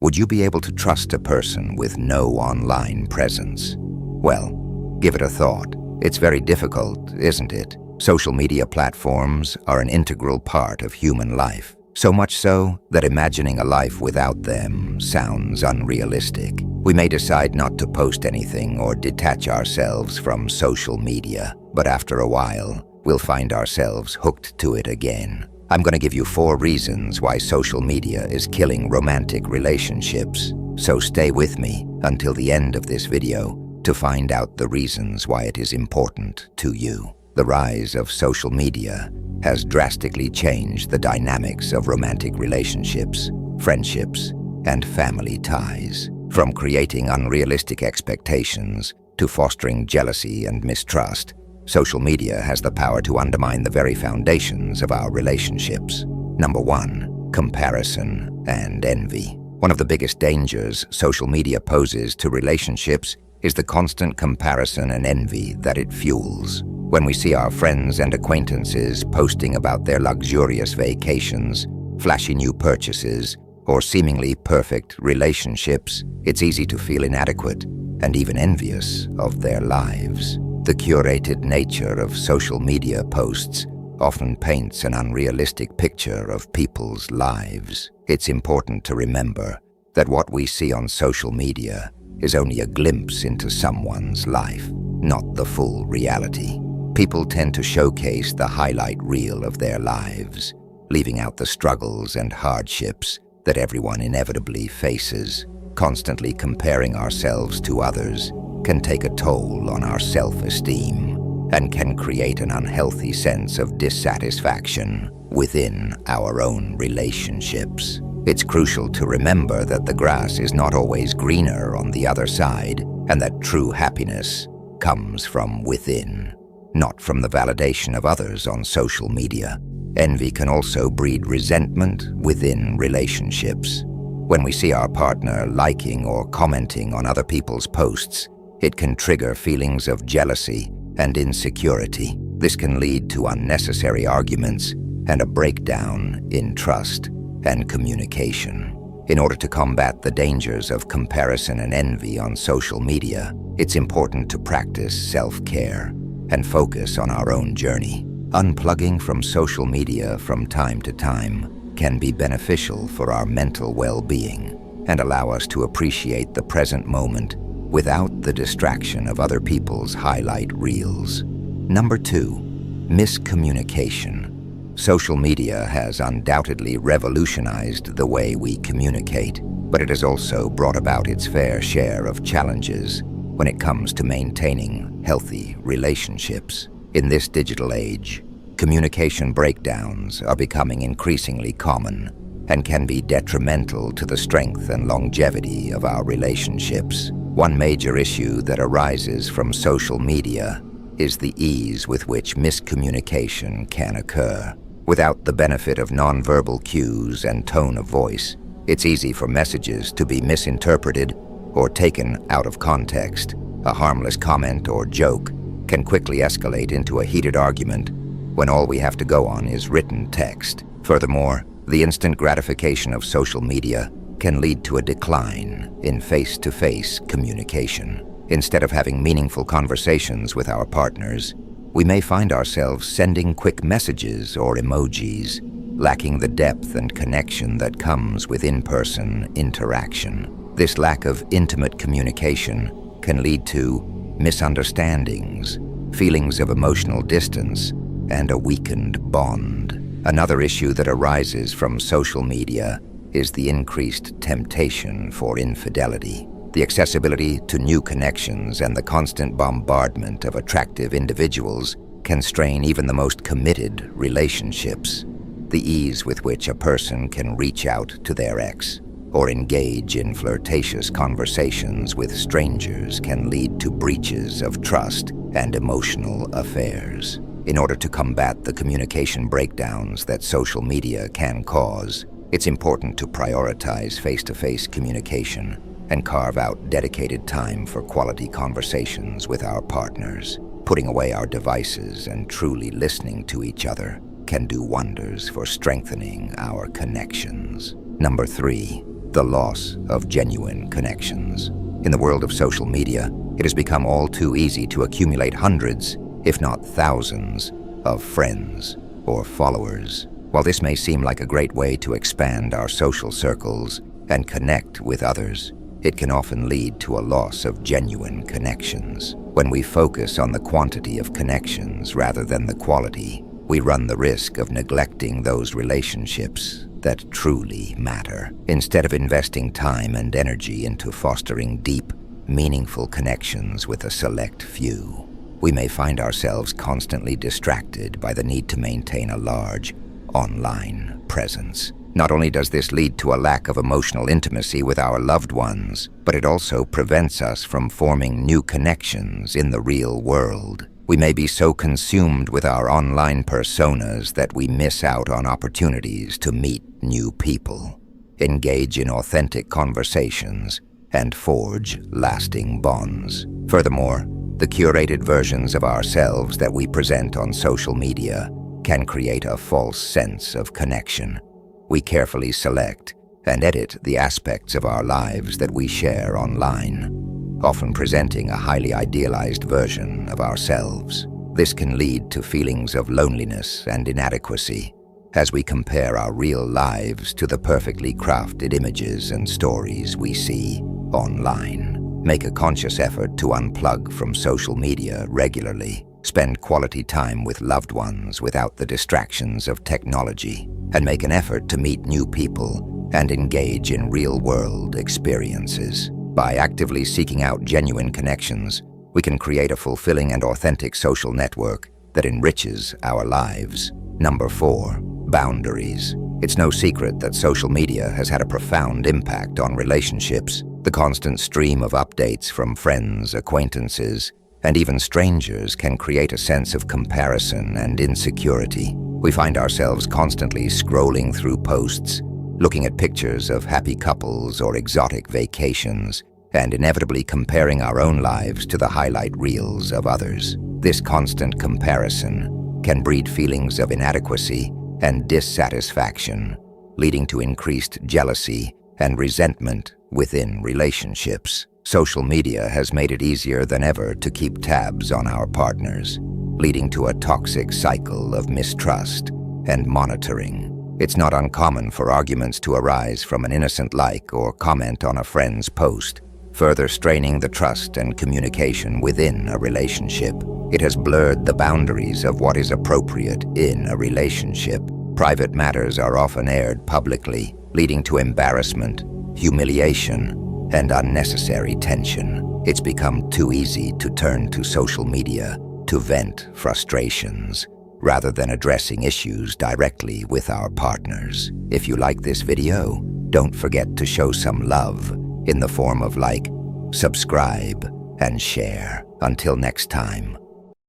Would you be able to trust a person with no online presence? Well, give it a thought. It's very difficult, isn't it? Social media platforms are an integral part of human life, so much so that imagining a life without them sounds unrealistic. We may decide not to post anything or detach ourselves from social media, but after a while, we'll find ourselves hooked to it again. I'm going to give you 4 reasons why social media is killing romantic relationships, so stay with me until the end of this video to find out the reasons why it is important to you. The rise of social media has drastically changed the dynamics of romantic relationships, friendships, and family ties. From creating unrealistic expectations to fostering jealousy and mistrust, social media has the power to undermine the very foundations of our relationships. Number 1, comparison and envy. One of the biggest dangers social media poses to relationships is the constant comparison and envy that it fuels. When we see our friends and acquaintances posting about their luxurious vacations, flashy new purchases, or seemingly perfect relationships, it's easy to feel inadequate and even envious of their lives. The curated nature of social media posts often paints an unrealistic picture of people's lives. It's important to remember that what we see on social media is only a glimpse into someone's life, not the full reality. People tend to showcase the highlight reel of their lives, leaving out the struggles and hardships that everyone inevitably faces. Constantly comparing ourselves to others can take a toll on our self-esteem and can create an unhealthy sense of dissatisfaction within our own relationships. It's crucial to remember that the grass is not always greener on the other side, and that true happiness comes from within, not from the validation of others on social media. Envy can also breed resentment within relationships. When we see our partner liking or commenting on other people's posts, it can trigger feelings of jealousy and insecurity. This can lead to unnecessary arguments and a breakdown in trust and communication. In order to combat the dangers of comparison and envy on social media, it's important to practice self-care and focus on our own journey. Unplugging from social media from time to time can be beneficial for our mental well-being and allow us to appreciate the present moment without the distraction of other people's highlight reels. Number 2, miscommunication. Social media has undoubtedly revolutionized the way we communicate, but it has also brought about its fair share of challenges when it comes to maintaining healthy relationships. In this digital age, communication breakdowns are becoming increasingly common and can be detrimental to the strength and longevity of our relationships. One major issue that arises from social media is the ease with which miscommunication can occur. Without the benefit of nonverbal cues and tone of voice, it's easy for messages to be misinterpreted or taken out of context. A harmless comment or joke can quickly escalate into a heated argument when all we have to go on is written text. Furthermore, the instant gratification of social media can lead to a decline in face-to-face communication. Instead of having meaningful conversations with our partners, we may find ourselves sending quick messages or emojis, lacking the depth and connection that comes with in-person interaction. This lack of intimate communication can lead to misunderstandings, feelings of emotional distance, and a weakened bond. Another issue that arises from social media is the increased temptation for infidelity. The accessibility to new connections and the constant bombardment of attractive individuals can strain even the most committed relationships. The ease with which a person can reach out to their ex or engage in flirtatious conversations with strangers can lead to breaches of trust and emotional affairs. In order to combat the communication breakdowns that social media can cause, it's important to prioritize face-to-face communication and carve out dedicated time for quality conversations with our partners. Putting away our devices and truly listening to each other can do wonders for strengthening our connections. Number 3, the loss of genuine connections. In the world of social media, it has become all too easy to accumulate hundreds, if not thousands, of friends or followers. While this may seem like a great way to expand our social circles and connect with others, it can often lead to a loss of genuine connections. When we focus on the quantity of connections rather than the quality, we run the risk of neglecting those relationships that truly matter. Instead of investing time and energy into fostering deep, meaningful connections with a select few, we may find ourselves constantly distracted by the need to maintain a large online presence. Not only does this lead to a lack of emotional intimacy with our loved ones, but it also prevents us from forming new connections in the real world. We may be so consumed with our online personas that we miss out on opportunities to meet new people, engage in authentic conversations, and forge lasting bonds. Furthermore, the curated versions of ourselves that we present on social media can create a false sense of connection. We carefully select and edit the aspects of our lives that we share online, often presenting a highly idealized version of ourselves. This can lead to feelings of loneliness and inadequacy as we compare our real lives to the perfectly crafted images and stories we see online. Make a conscious effort to unplug from social media regularly. Spend quality time with loved ones without the distractions of technology, and make an effort to meet new people and engage in real-world experiences. By actively seeking out genuine connections, we can create a fulfilling and authentic social network that enriches our lives. Number 4, boundaries. It's no secret that social media has had a profound impact on relationships. The constant stream of updates from friends, acquaintances, and even strangers can create a sense of comparison and insecurity. We find ourselves constantly scrolling through posts, looking at pictures of happy couples or exotic vacations, and inevitably comparing our own lives to the highlight reels of others. This constant comparison can breed feelings of inadequacy and dissatisfaction, leading to increased jealousy and resentment within relationships. Social media has made it easier than ever to keep tabs on our partners, leading to a toxic cycle of mistrust and monitoring. It's not uncommon for arguments to arise from an innocent like or comment on a friend's post, further straining the trust and communication within a relationship. It has blurred the boundaries of what is appropriate in a relationship. Private matters are often aired publicly, leading to embarrassment, humiliation, and unnecessary tension. It's become too easy to turn to social media to vent frustrations, rather than addressing issues directly with our partners. If you like this video, don't forget to show some love in the form of like, subscribe, and share. Until next time.